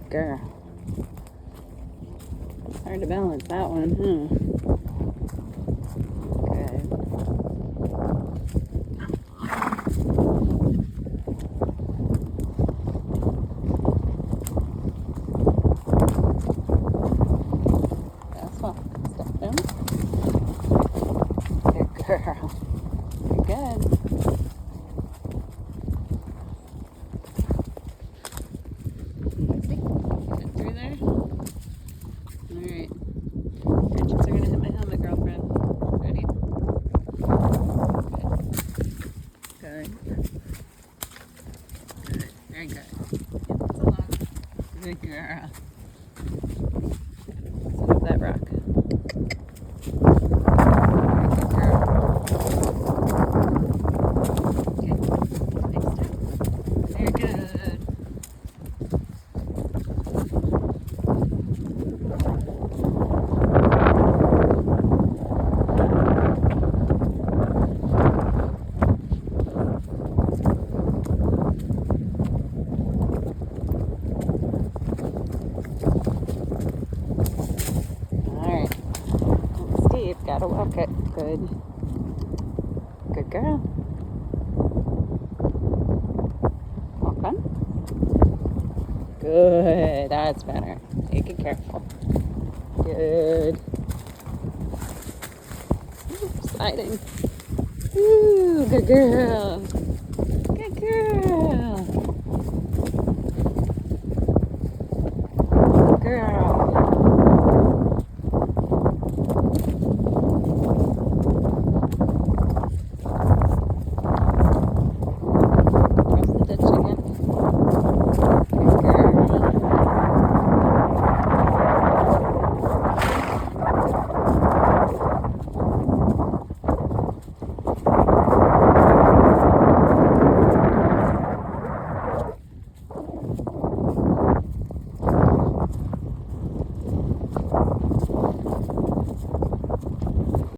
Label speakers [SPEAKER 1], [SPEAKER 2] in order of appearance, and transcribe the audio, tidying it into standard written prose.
[SPEAKER 1] Good girl. Hard to balance that one, huh? Good. That's one. Step in. Good girl. You're good. Lexi, get through there. Alright. Branches are gonna hit my helmet, girlfriend. Ready? Good. Good. Very good. Yep, that's a log. Good girl. Let's move that rock. Good girl. Okay. Next step. Very good. Alright. Steve, gotta walk it. Good. Good girl. Walk on. Good. That's better. Take it careful. Good. Ooh, sliding. Ooh, good girl. Good girl.